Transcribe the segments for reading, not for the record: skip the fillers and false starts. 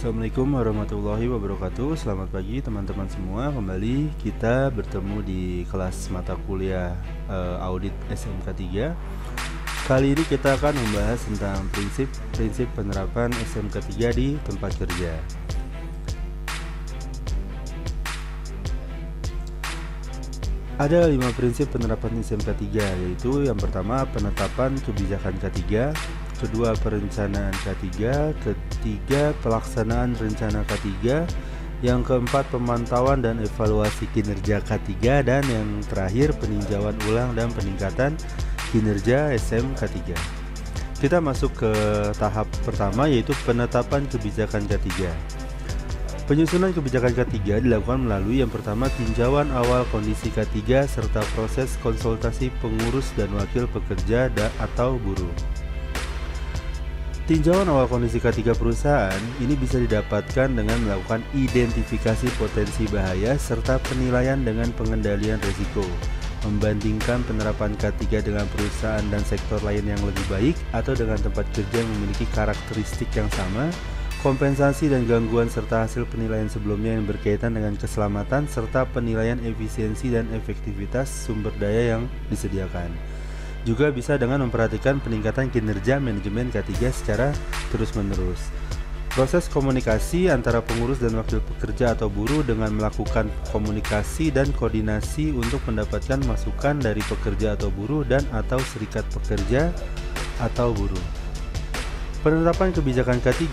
Assalamualaikum warahmatullahi wabarakatuh. Selamat pagi teman-teman semua. Kembali kita bertemu di kelas mata kuliah audit SMK 3. Kali ini kita akan membahas tentang prinsip penerapan SMK 3 di tempat kerja. Ada 5 prinsip penerapan SMK 3, yaitu yang pertama penetapan kebijakan K3, kedua perencanaan K3, ketiga pelaksanaan rencana K3, yang keempat pemantauan dan evaluasi kinerja K3, dan yang terakhir peninjauan ulang dan peningkatan kinerja SMK 3. Kita masuk ke tahap pertama, yaitu penetapan kebijakan K3. Penyusunan kebijakan K3 dilakukan melalui yang pertama tinjauan awal kondisi K3 serta proses konsultasi pengurus dan wakil pekerja atau buruh. Tinjauan awal kondisi K3 perusahaan ini bisa didapatkan dengan melakukan identifikasi potensi bahaya serta penilaian dengan pengendalian risiko, membandingkan penerapan K3 dengan perusahaan dan sektor lain yang lebih baik atau dengan tempat kerja yang memiliki karakteristik yang sama, kompensasi dan gangguan serta hasil penilaian sebelumnya yang berkaitan dengan keselamatan serta penilaian efisiensi dan efektivitas sumber daya yang disediakan. Juga bisa dengan memperhatikan peningkatan kinerja manajemen K3 secara terus-menerus. Proses komunikasi antara pengurus dan wakil pekerja atau buruh dengan melakukan komunikasi dan koordinasi untuk mendapatkan masukan dari pekerja atau buruh dan atau serikat pekerja atau buruh. Penetapan kebijakan K3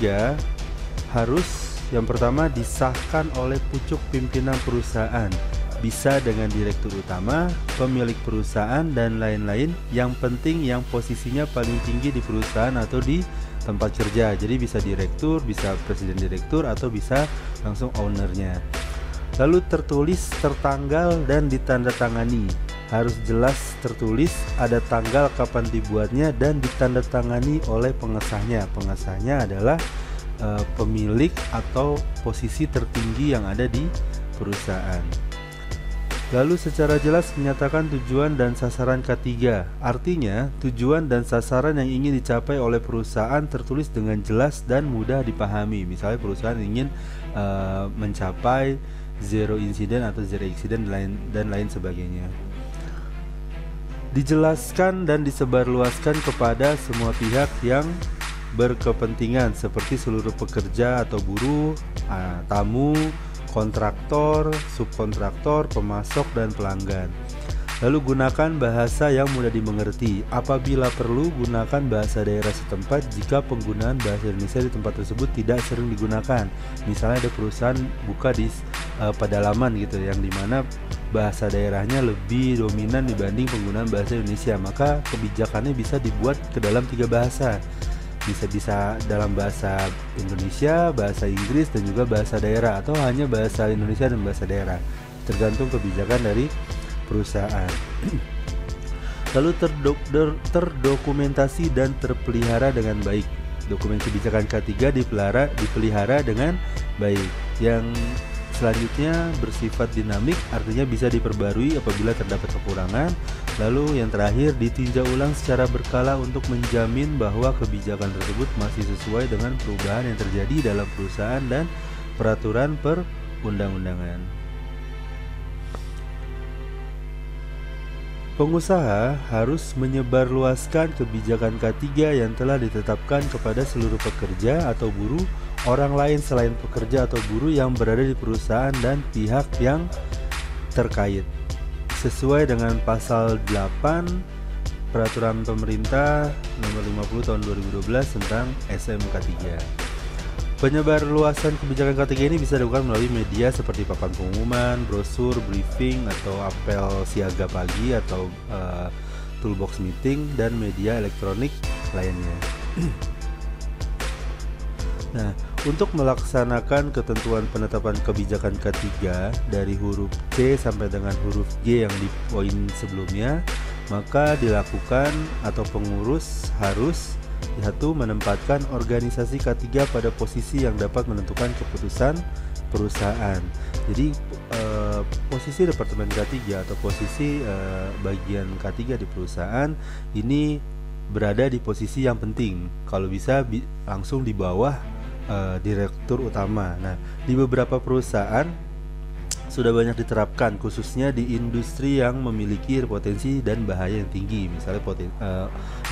harus yang pertama disahkan oleh pucuk pimpinan perusahaan, bisa dengan direktur utama, pemilik perusahaan, dan lain-lain. Yang penting yang posisinya paling tinggi di perusahaan atau di tempat kerja. Jadi bisa direktur, bisa presiden direktur, atau bisa langsung ownernya. Lalu tertulis, tertanggal, dan ditandatangani. Harus jelas tertulis, ada tanggal kapan dibuatnya, dan ditandatangani oleh pengesahnya. Pengesahnya adalah pemilik atau posisi tertinggi yang ada di perusahaan. Lalu secara jelas menyatakan tujuan dan sasaran K3. Artinya tujuan dan sasaran yang ingin dicapai oleh perusahaan tertulis dengan jelas dan mudah dipahami. Misalnya perusahaan ingin mencapai zero insiden atau zero accident dan lain sebagainya. Dijelaskan dan disebarluaskan kepada semua pihak yang berkepentingan seperti seluruh pekerja atau buruh, tamu, kontraktor, subkontraktor, pemasok, dan pelanggan. Lalu gunakan bahasa yang mudah dimengerti. Apabila perlu, gunakan bahasa daerah setempat jika penggunaan bahasa Indonesia di tempat tersebut tidak sering digunakan. Misalnya ada perusahaan buka di pedalaman gitu, yang dimana bahasa daerahnya lebih dominan dibanding penggunaan bahasa Indonesia, maka kebijakannya bisa dibuat ke dalam 3 bahasa. Bisa dalam bahasa Indonesia, bahasa Inggris, dan juga bahasa daerah, atau hanya bahasa Indonesia dan bahasa daerah, tergantung kebijakan dari perusahaan. Lalu terdokumentasi dan terpelihara dengan baik. Dokumen kebijakan K3 dipelihara dengan baik. Yang selanjutnya bersifat dinamik, artinya bisa diperbarui apabila terdapat kekurangan. Lalu yang terakhir ditinjau ulang secara berkala untuk menjamin bahwa kebijakan tersebut masih sesuai dengan perubahan yang terjadi dalam perusahaan dan peraturan perundang-undangan. Pengusaha harus menyebarluaskan kebijakan K3 yang telah ditetapkan kepada seluruh pekerja atau buruh, orang lain selain pekerja atau buruh yang berada di perusahaan, dan pihak yang terkait, sesuai dengan pasal 8 Peraturan Pemerintah Nomor 50 Tahun 2012 tentang SMK 3. Penyebarluasan kebijakan K3 ini bisa dilakukan melalui media seperti papan pengumuman, brosur, briefing, atau apel siaga pagi, atau toolbox meeting, dan media elektronik lainnya. Nah, untuk melaksanakan ketentuan penetapan kebijakan K3 dari huruf C sampai dengan huruf G yang di poin sebelumnya, maka dilakukan atau pengurus harus menempatkan organisasi K3 pada posisi yang dapat menentukan keputusan perusahaan. Jadi posisi departemen K3 atau posisi bagian K3 di perusahaan ini berada di posisi yang penting. Kalau bisa langsung di bawah direktur utama. Nah, di beberapa perusahaan sudah banyak diterapkan, khususnya di industri yang memiliki potensi dan bahaya yang tinggi, misalnya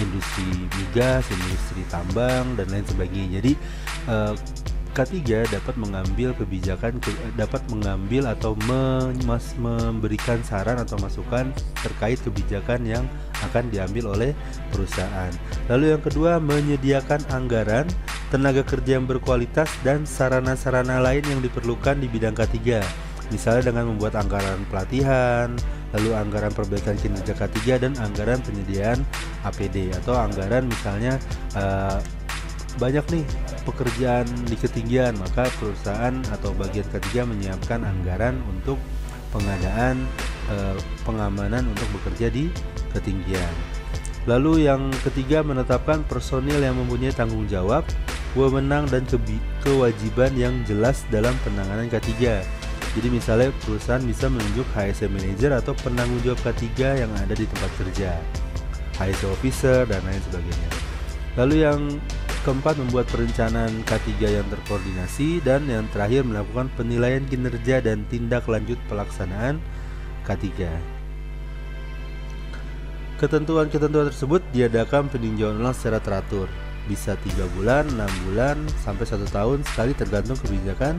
industri migas, industri tambang, dan lain sebagainya. Jadi K3 dapat mengambil kebijakan, dapat mengambil atau memberikan saran atau masukan terkait kebijakan yang akan diambil oleh perusahaan. Lalu yang kedua, menyediakan anggaran, tenaga kerja yang berkualitas, dan sarana-sarana lain yang diperlukan di bidang K3. Misalnya dengan membuat anggaran pelatihan, lalu anggaran perbaikan kinerja K3, dan anggaran penyediaan APD atau anggaran misalnya banyak nih pekerjaan di ketinggian, maka perusahaan atau bagian K3 menyiapkan anggaran untuk pengadaan pengamanan untuk bekerja di ketinggian. Lalu yang ketiga, menetapkan personil yang mempunyai tanggung jawab, wewenang, dan kewajiban yang jelas dalam penanganan K3. Jadi misalnya perusahaan bisa menunjuk HSE manager atau penanggung jawab K3 yang ada di tempat kerja, HSE officer, dan lain sebagainya. Lalu yang keempat, membuat perencanaan K3 yang terkoordinasi, dan yang terakhir melakukan penilaian kinerja dan tindak lanjut pelaksanaan K3. Ketentuan-ketentuan tersebut diadakan peninjauan ulang secara teratur, bisa 3 bulan, 6 bulan, sampai 1 tahun sekali tergantung kebijakan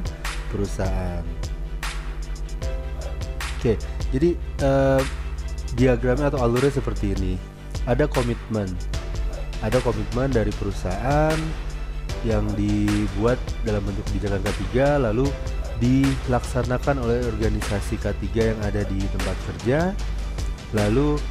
perusahaan. Oke, jadi diagramnya atau alurnya seperti ini. Ada komitmen dari perusahaan yang dibuat dalam bentuk kebijakan K3, lalu dilaksanakan oleh organisasi K3 yang ada di tempat kerja. Lalu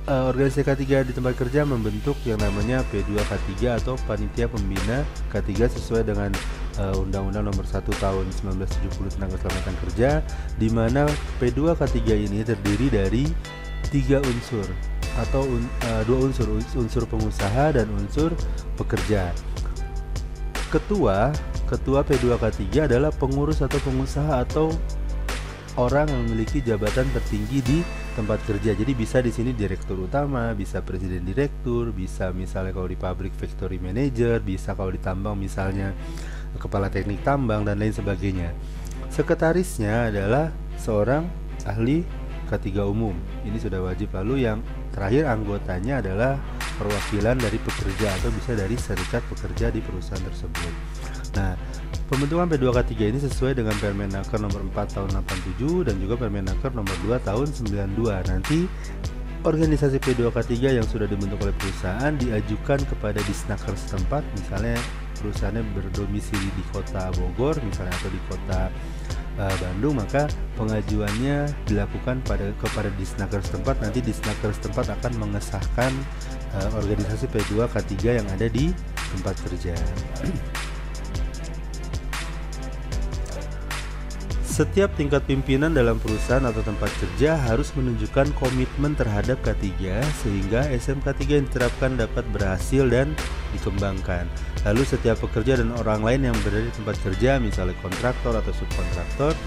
organisasi K3 di tempat kerja membentuk yang namanya P2K3 atau Panitia Pembina K3 sesuai dengan Undang-Undang Nomor 1 Tahun 1970 tentang Keselamatan Kerja, di mana P2K3 ini terdiri dari 3 unsur atau 2 unsur pengusaha dan unsur pekerja. Ketua P2K3 adalah pengurus atau pengusaha atau orang yang memiliki jabatan tertinggi di tempat kerja. Jadi bisa di sini direktur utama, bisa presiden direktur, bisa misalnya kalau di pabrik factory manager, bisa kalau di tambang misalnya kepala teknik tambang, dan lain sebagainya. Sekretarisnya adalah seorang ahli K3 umum. Ini sudah wajib. Lalu yang terakhir, anggotanya adalah perwakilan dari pekerja atau bisa dari serikat pekerja di perusahaan tersebut. Nah, pembentukan P2K3 ini sesuai dengan Permenaker nomor 4 tahun 87 dan juga Permenaker nomor 2 tahun 92. Nanti organisasi P2K3 yang sudah dibentuk oleh perusahaan diajukan kepada Disnaker setempat, misalnya perusahaannya berdomisili di kota Bogor misalnya atau di kota Bandung, maka pengajuannya dilakukan kepada Disnaker setempat. Nanti Disnaker setempat akan mengesahkan organisasi P2K3 yang ada di tempat kerja. Setiap tingkat pimpinan dalam perusahaan atau tempat kerja harus menunjukkan komitmen terhadap K3 sehingga SMK3 yang diterapkan dapat berhasil dan dikembangkan. Lalu setiap pekerja dan orang lain yang berada di tempat kerja, misalnya kontraktor atau subkontraktor,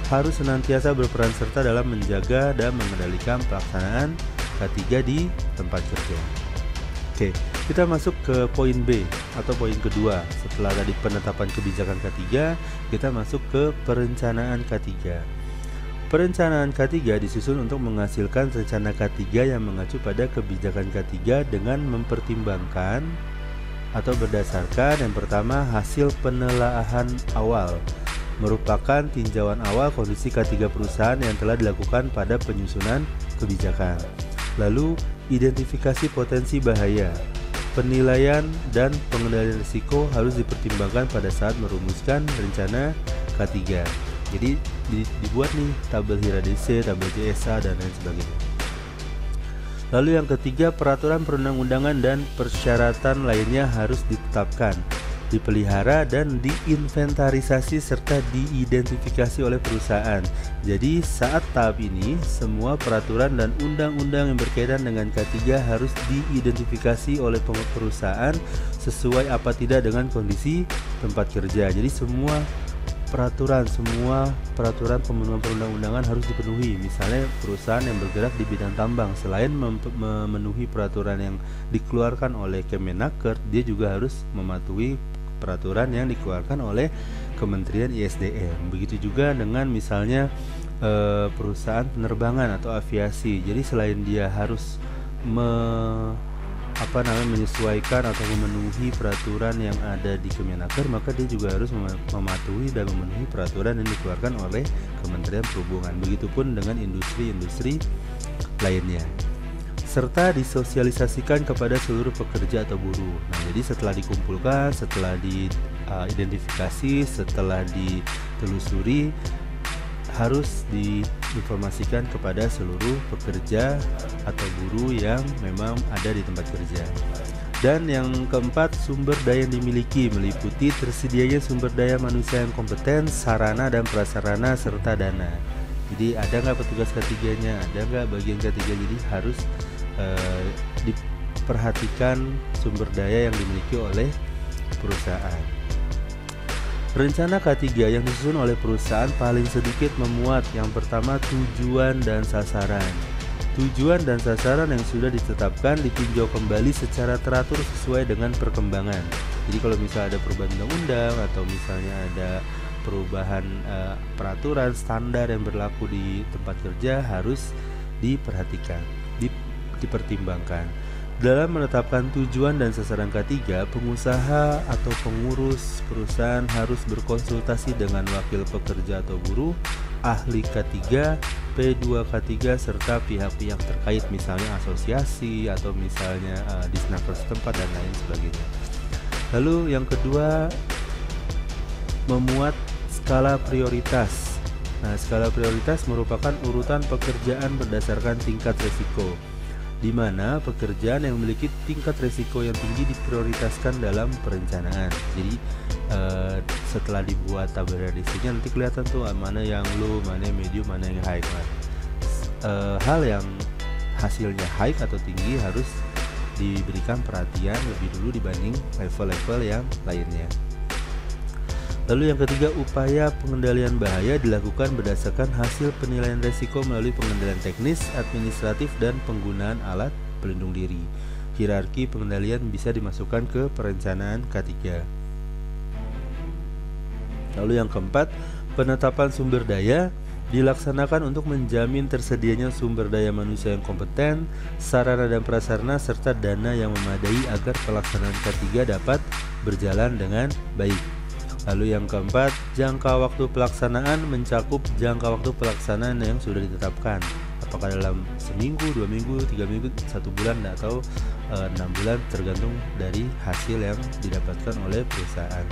harus senantiasa berperan serta dalam menjaga dan mengendalikan pelaksanaan K3 di tempat kerja. Oke, kita masuk ke poin B atau poin kedua. Setelah tadi penetapan kebijakan K3, kita masuk ke perencanaan K3. Perencanaan K3 disusun untuk menghasilkan rencana K3 yang mengacu pada kebijakan K3 dengan mempertimbangkan atau berdasarkan yang pertama, hasil penelaahan awal, merupakan tinjauan awal kondisi K3 perusahaan yang telah dilakukan pada penyusunan kebijakan. Lalu identifikasi potensi bahaya, penilaian dan pengendalian risiko harus dipertimbangkan pada saat merumuskan rencana K3. Jadi dibuat nih tabel HIRA-DC, tabel JSA, dan lain sebagainya. Lalu yang ketiga, peraturan perundang-undangan dan persyaratan lainnya harus ditetapkan, dipelihara, dan diinventarisasi serta diidentifikasi oleh perusahaan. Jadi saat tahap ini, semua peraturan dan undang-undang yang berkaitan dengan K3 harus diidentifikasi oleh perusahaan sesuai apa tidak dengan kondisi tempat kerja. Jadi semua peraturan pemenuhan perundang-undangan harus dipenuhi. Misalnya perusahaan yang bergerak di bidang tambang, selain memenuhi peraturan yang dikeluarkan oleh Kemenaker, dia juga harus mematuhi peraturan yang dikeluarkan oleh Kementerian ISDM. Begitu juga dengan misalnya perusahaan penerbangan atau aviasi. Jadi selain dia harus menyesuaikan atau memenuhi peraturan yang ada di Kemenaker, maka dia juga harus mematuhi dan memenuhi peraturan yang dikeluarkan oleh Kementerian Perhubungan. Begitupun dengan industri-industri lainnya, serta disosialisasikan kepada seluruh pekerja atau buruh. Nah, jadi setelah dikumpulkan, setelah diidentifikasi, setelah ditelusuri, harus diinformasikan kepada seluruh pekerja atau buruh yang memang ada di tempat kerja. Dan yang keempat, sumber daya yang dimiliki meliputi tersedianya sumber daya manusia yang kompeten, sarana dan prasarana, serta dana. Jadi ada nggak petugas ketiganya, ada nggak bagian ketiga. Jadi harus diperhatikan sumber daya yang dimiliki oleh perusahaan. Rencana K3 yang disusun oleh perusahaan paling sedikit memuat yang pertama tujuan dan sasaran. Tujuan dan sasaran yang sudah ditetapkan ditinjau kembali secara teratur sesuai dengan perkembangan. Jadi kalau misalnya ada perubahan undang-undang atau misalnya ada perubahan peraturan standar yang berlaku di tempat kerja, harus diperhatikan, dipertimbangkan. Dalam menetapkan tujuan dan sasaran K3, pengusaha atau pengurus perusahaan harus berkonsultasi dengan wakil pekerja atau buruh, ahli K3, P2K3, serta pihak-pihak terkait, misalnya asosiasi atau misalnya disnaker setempat dan lain sebagainya. Lalu yang kedua, memuat skala prioritas. Nah, skala prioritas merupakan urutan pekerjaan berdasarkan tingkat risiko, di mana pekerjaan yang memiliki tingkat risiko yang tinggi diprioritaskan dalam perencanaan. Jadi setelah dibuat tabel risikonya, nanti kelihatan tuh mana yang low, mana yang medium, mana yang high. Hal yang hasilnya high atau tinggi harus diberikan perhatian lebih dulu dibanding level-level yang lainnya. Lalu yang ketiga, upaya pengendalian bahaya dilakukan berdasarkan hasil penilaian risiko melalui pengendalian teknis, administratif, dan penggunaan alat pelindung diri. Hierarki pengendalian bisa dimasukkan ke perencanaan K3. Lalu yang keempat, penetapan sumber daya dilaksanakan untuk menjamin tersedianya sumber daya manusia yang kompeten, sarana dan prasarana, serta dana yang memadai agar pelaksanaan K3 dapat berjalan dengan baik. Lalu yang keempat, jangka waktu pelaksanaan mencakup jangka waktu pelaksanaan yang sudah ditetapkan. Apakah dalam seminggu, 2 minggu, 3 minggu, 1 bulan, atau 6 bulan, tergantung dari hasil yang didapatkan oleh perusahaan.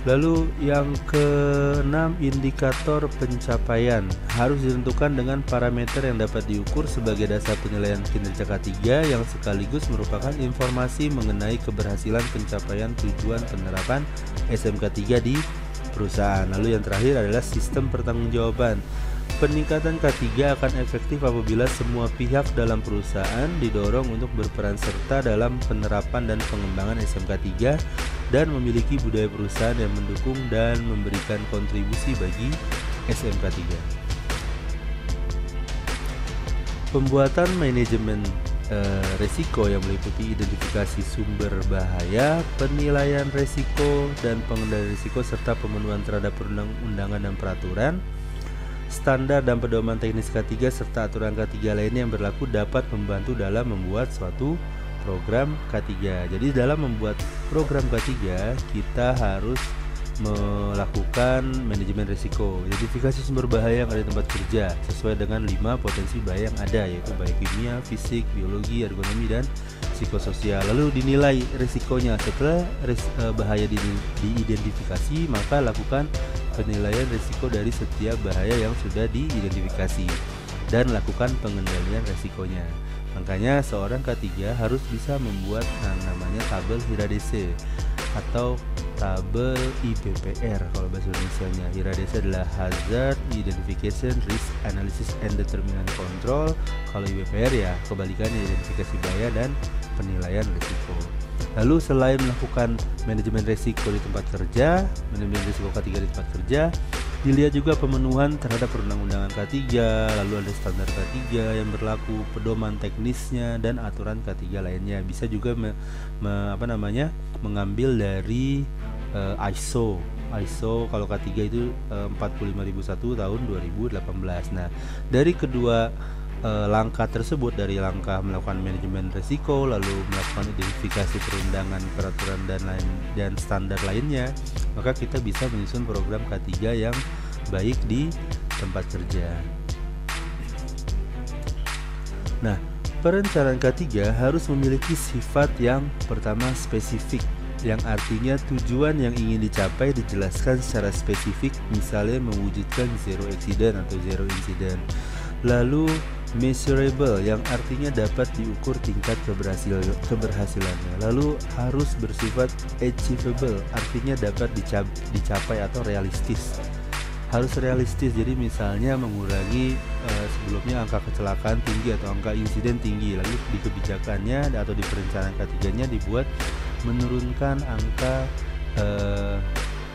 Lalu yang keenam, indikator pencapaian harus ditentukan dengan parameter yang dapat diukur sebagai dasar penilaian kinerja K3 yang sekaligus merupakan informasi mengenai keberhasilan pencapaian tujuan penerapan SMK3 di perusahaan. Lalu yang terakhir adalah sistem pertanggungjawaban. Peningkatan K3 akan efektif apabila semua pihak dalam perusahaan didorong untuk berperan serta dalam penerapan dan pengembangan SMK3 dan memiliki budaya perusahaan yang mendukung dan memberikan kontribusi bagi SMK3. Pembuatan manajemen resiko yang meliputi identifikasi sumber bahaya, penilaian resiko dan pengendalian risiko, serta pemenuhan terhadap perundang-undangan dan peraturan, standar dan pedoman teknis K3 serta aturan K3 lainnya yang berlaku dapat membantu dalam membuat suatu program K3. Jadi dalam membuat program K3 kita harus melakukan manajemen risiko, identifikasi sumber bahaya yang ada di tempat kerja sesuai dengan 5 potensi bahaya yang ada, yaitu baik kimia, fisik, biologi, ergonomi, dan psikososial. Lalu dinilai risikonya. Setelah bahaya diidentifikasi, maka lakukan penilaian risiko dari setiap bahaya yang sudah diidentifikasi dan lakukan pengendalian risikonya. Makanya seorang K3 harus bisa membuat namanya tabel HIRADC atau tabel IBPR kalau bahasa Indonesianya. HIRADC adalah Hazard Identification, Risk Analysis and Determinant Control. Kalau IBPR ya kebalikannya, identifikasi bahaya dan penilaian risiko. Lalu selain melakukan manajemen risiko di tempat kerja, manajemen risiko K3 di tempat kerja, Dilihat juga pemenuhan terhadap perundang-undangan K3, lalu ada standar K3 yang berlaku, pedoman teknisnya dan aturan K3 lainnya. Bisa juga mengambil dari ISO kalau K3 itu 45001 tahun 2018. Nah, dari kedua langkah tersebut, dari langkah melakukan manajemen risiko, lalu melakukan identifikasi perundangan, peraturan dan standar lainnya, maka kita bisa menyusun program K3 yang baik di tempat kerja. Nah, perencanaan K3 harus memiliki sifat yang pertama spesifik, yang artinya tujuan yang ingin dicapai dijelaskan secara spesifik, misalnya mewujudkan zero accident atau zero incident. Lalu measurable, yang artinya dapat diukur tingkat keberhasilannya. Lalu harus bersifat achievable, artinya dapat dicapai atau realistis. Harus realistis, jadi misalnya mengurangi sebelumnya angka kecelakaan tinggi atau angka insiden tinggi, lalu di kebijakannya atau di perencanaan K3-nya dibuat menurunkan angka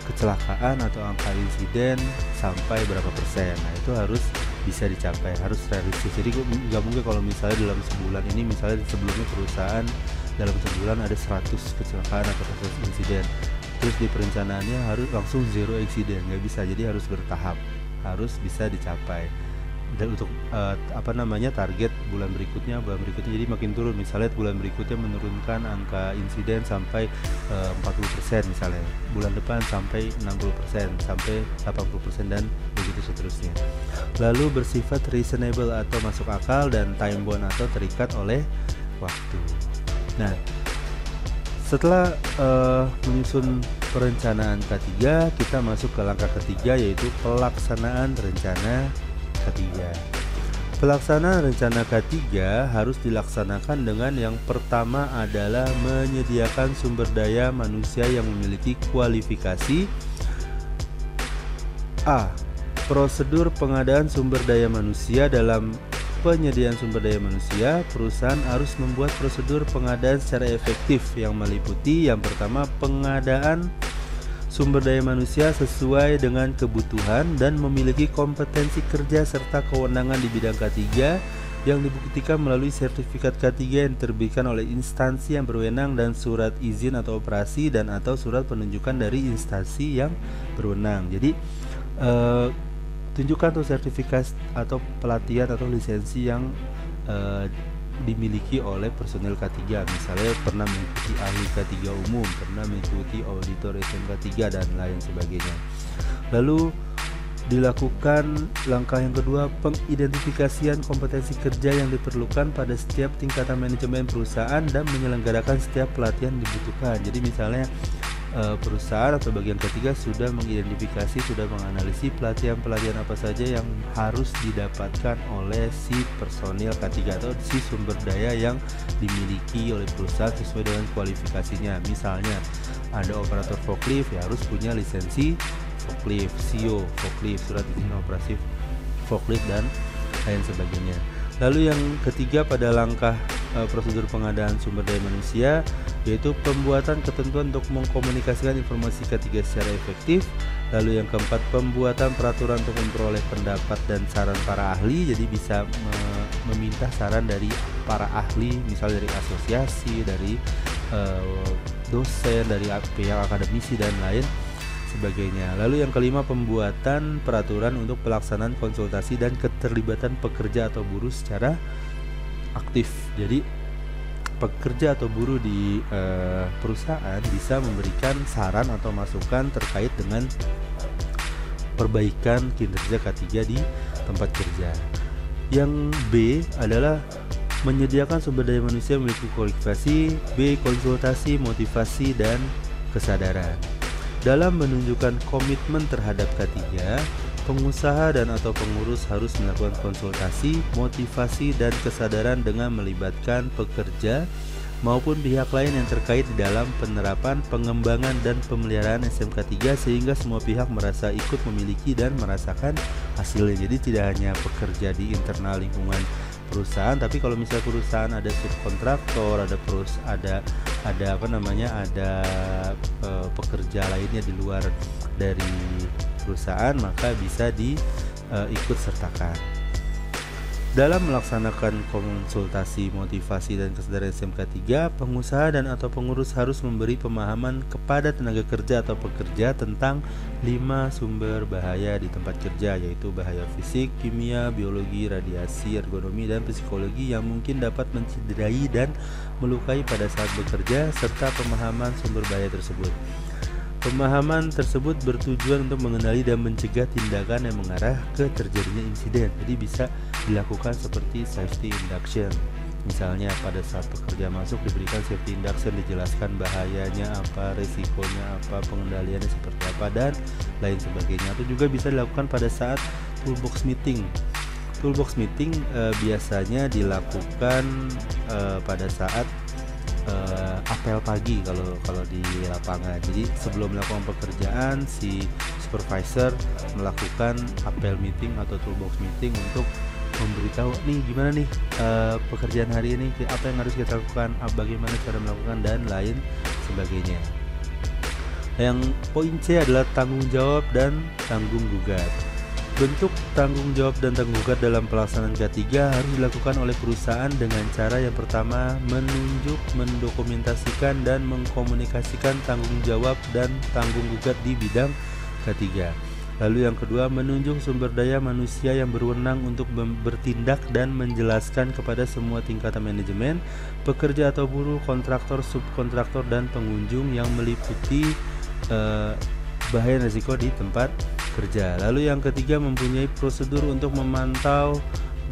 kecelakaan atau angka insiden sampai berapa persen. Nah, itu harus bisa dicapai, harus realistis. Jadi nggak mungkin kalau misalnya dalam sebulan ini, misalnya sebelumnya perusahaan dalam sebulan ada 100 kecelakaan atau 100 insiden, terus di perencanaannya harus langsung zero accident, nggak bisa. Jadi harus bertahap, harus bisa dicapai. Dan untuk target bulan berikutnya jadi makin turun, misalnya bulan berikutnya menurunkan angka insiden sampai 40% misalnya, bulan depan sampai 60%, sampai 80%, dan begitu seterusnya. Lalu bersifat reasonable atau masuk akal, dan time bound atau terikat oleh waktu. Nah, setelah menyusun perencanaan K3, kita masuk ke langkah ketiga, yaitu pelaksanaan rencana K3. Pelaksanaan rencana K3 harus dilaksanakan dengan yang pertama adalah menyediakan sumber daya manusia yang memiliki kualifikasi. A. Prosedur pengadaan sumber daya manusia. Dalam penyediaan sumber daya manusia, perusahaan harus membuat prosedur pengadaan secara efektif yang meliputi yang pertama, pengadaan sumber daya manusia sesuai dengan kebutuhan dan memiliki kompetensi kerja serta kewenangan di bidang K3 yang dibuktikan melalui sertifikat K3 yang diterbitkan oleh instansi yang berwenang dan surat izin atau operasi dan atau surat penunjukan dari instansi yang berwenang. Jadi tunjukkan tuh sertifikat atau pelatihan atau lisensi yang dimiliki oleh personil K3, misalnya pernah mengikuti ahli K3 umum, pernah mengikuti auditor SMK 3 dan lain sebagainya. Lalu dilakukan langkah yang kedua, pengidentifikasian kompetensi kerja yang diperlukan pada setiap tingkatan manajemen perusahaan dan menyelenggarakan setiap pelatihan dibutuhkan. Jadi misalnya perusahaan atau bagian K3 sudah mengidentifikasi, sudah menganalisis pelatihan-pelatihan apa saja yang harus didapatkan oleh si personil K3 atau si sumber daya yang dimiliki oleh perusahaan sesuai dengan kualifikasinya. Misalnya ada operator forklift, ya harus punya lisensi forklift, CEO forklift, surat izin operasi forklift dan lain sebagainya. Lalu yang ketiga pada langkah prosedur pengadaan sumber daya manusia, yaitu pembuatan ketentuan untuk mengkomunikasikan informasi K3 secara efektif. Lalu yang keempat, pembuatan peraturan untuk memperoleh pendapat dan saran para ahli. Jadi bisa meminta saran dari para ahli, misalnya dari asosiasi, dari dosen, dari pihak akademisi dan lain sebagainya. Lalu yang kelima, pembuatan peraturan untuk pelaksanaan konsultasi dan keterlibatan pekerja atau buruh secara aktif. Jadi pekerja atau buruh di perusahaan bisa memberikan saran atau masukan terkait dengan perbaikan kinerja K3 di tempat kerja. Yang B adalah menyediakan sumber daya manusia memiliki kualifikasi. B. Konsultasi, motivasi, dan kesadaran. Dalam menunjukkan komitmen terhadap K3, pengusaha dan atau pengurus harus melakukan konsultasi, motivasi, dan kesadaran dengan melibatkan pekerja maupun pihak lain yang terkait di dalam penerapan, pengembangan, dan pemeliharaan SMK 3 sehingga semua pihak merasa ikut memiliki dan merasakan hasilnya. Jadi tidak hanya pekerja di internal lingkungan perusahaan, tapi kalau misalnya perusahaan ada subkontraktor, ada pekerja lainnya di luar dari perusahaan, maka bisa diikut sertakan. Dalam melaksanakan konsultasi motivasi dan kesadaran SMK 3, pengusaha dan atau pengurus harus memberi pemahaman kepada tenaga kerja atau pekerja tentang 5 sumber bahaya di tempat kerja, yaitu bahaya fisik, kimia, biologi, radiasi, ergonomi, dan psikologi yang mungkin dapat mencederai dan melukai pada saat bekerja, serta pemahaman sumber bahaya tersebut. Pemahaman tersebut bertujuan untuk mengenali dan mencegah tindakan yang mengarah ke terjadinya insiden. Jadi bisa dilakukan seperti safety induction. Misalnya pada saat pekerja masuk diberikan safety induction, dijelaskan bahayanya apa, resikonya apa, pengendaliannya seperti apa, dan lain sebagainya. Atau juga bisa dilakukan pada saat toolbox meeting. Toolbox meeting biasanya dilakukan pada saat apel pagi kalau di lapangan. Jadi sebelum melakukan pekerjaan, si supervisor melakukan apel meeting atau toolbox meeting untuk memberitahu nih gimana nih pekerjaan hari ini, apa yang harus kita lakukan, bagaimana cara melakukan, dan lain sebagainya. Yang poin C adalah tanggung jawab dan tanggung gugat. Bentuk tanggung jawab dan tanggung gugat dalam pelaksanaan K3 harus dilakukan oleh perusahaan dengan cara yang pertama menunjuk, mendokumentasikan, dan mengkomunikasikan tanggung jawab dan tanggung gugat di bidang K3. Lalu yang kedua, menunjuk sumber daya manusia yang berwenang untuk bertindak dan menjelaskan kepada semua tingkatan manajemen, pekerja atau buruh, kontraktor, subkontraktor, dan pengunjung yang meliputi bahaya dan risiko di tempat kerja. Lalu yang ketiga, mempunyai prosedur untuk memantau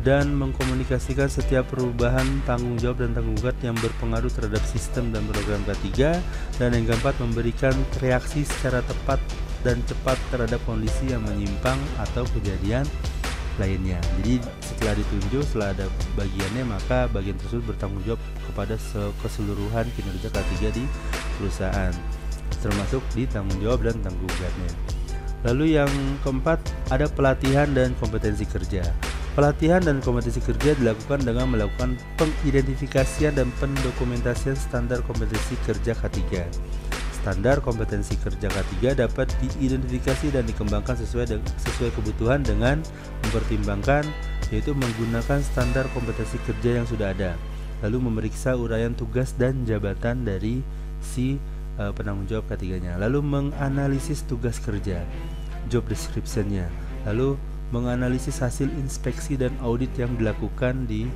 dan mengkomunikasikan setiap perubahan tanggung jawab dan tanggung gugat yang berpengaruh terhadap sistem dan program K3. Dan yang keempat, memberikan reaksi secara tepat dan cepat terhadap kondisi yang menyimpang atau kejadian lainnya. Jadi setelah ditunjuk, setelah ada bagiannya, maka bagian tersebut bertanggung jawab kepada keseluruhan kinerja K3 di perusahaan, termasuk di tanggung jawab dan tanggung gugatnya. Lalu yang keempat, ada pelatihan dan kompetensi kerja. Pelatihan dan kompetensi kerja dilakukan dengan melakukan pengidentifikasian dan pendokumentasian standar kompetensi kerja K3. Standar kompetensi kerja K3 dapat diidentifikasi dan dikembangkan sesuai kebutuhan dengan mempertimbangkan, yaitu menggunakan standar kompetensi kerja yang sudah ada, lalu memeriksa uraian tugas dan jabatan dari si penanggung jawab K3-nya, lalu menganalisis tugas kerja, job description-nya, lalu menganalisis hasil inspeksi dan audit yang dilakukan di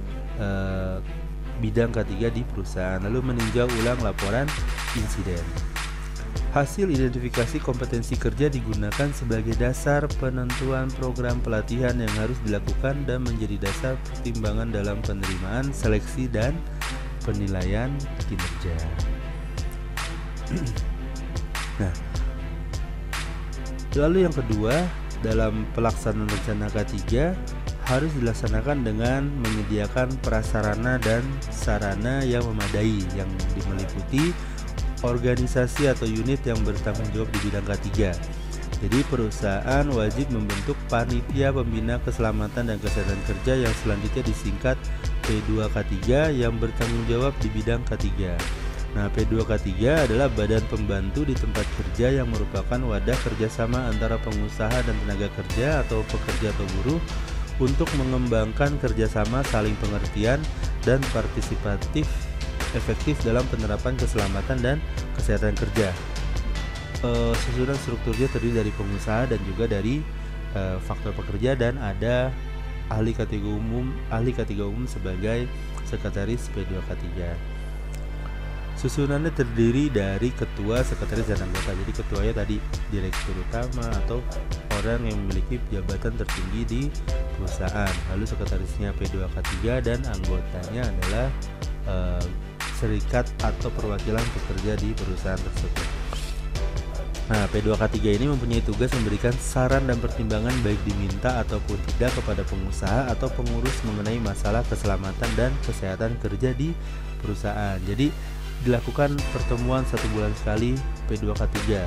bidang K3 di perusahaan, lalu meninjau ulang laporan insiden. Hasil identifikasi kompetensi kerja digunakan sebagai dasar penentuan program pelatihan yang harus dilakukan dan menjadi dasar pertimbangan dalam penerimaan, seleksi, dan penilaian kinerja. Nah, lalu yang kedua, dalam pelaksanaan rencana K3 harus dilaksanakan dengan menyediakan prasarana dan sarana yang memadai yang meliputi organisasi atau unit yang bertanggung jawab di bidang K3. Jadi perusahaan wajib membentuk panitia pembina keselamatan dan kesehatan kerja yang selanjutnya disingkat P2K3 yang bertanggung jawab di bidang K3. Nah, P2K3 adalah badan pembantu di tempat kerja yang merupakan wadah kerjasama antara pengusaha dan tenaga kerja atau pekerja atau buruh untuk mengembangkan kerjasama, saling pengertian, dan partisipatif efektif dalam penerapan keselamatan dan kesehatan kerja. Susunan strukturnya terdiri dari pengusaha dan juga dari faktor pekerja, dan ada ahli K3 umum sebagai sekretaris P2K3. Susunannya terdiri dari ketua, sekretaris, dan anggota. Jadi ketuanya tadi direktur utama atau orang yang memiliki jabatan tertinggi di perusahaan. Lalu sekretarisnya P2K3 dan anggotanya adalah serikat atau perwakilan pekerja di perusahaan tersebut. Nah, P2K3 ini mempunyai tugas memberikan saran dan pertimbangan baik diminta ataupun tidak kepada pengusaha atau pengurus mengenai masalah keselamatan dan kesehatan kerja di perusahaan. Jadi dilakukan pertemuan 1 bulan sekali P2K3,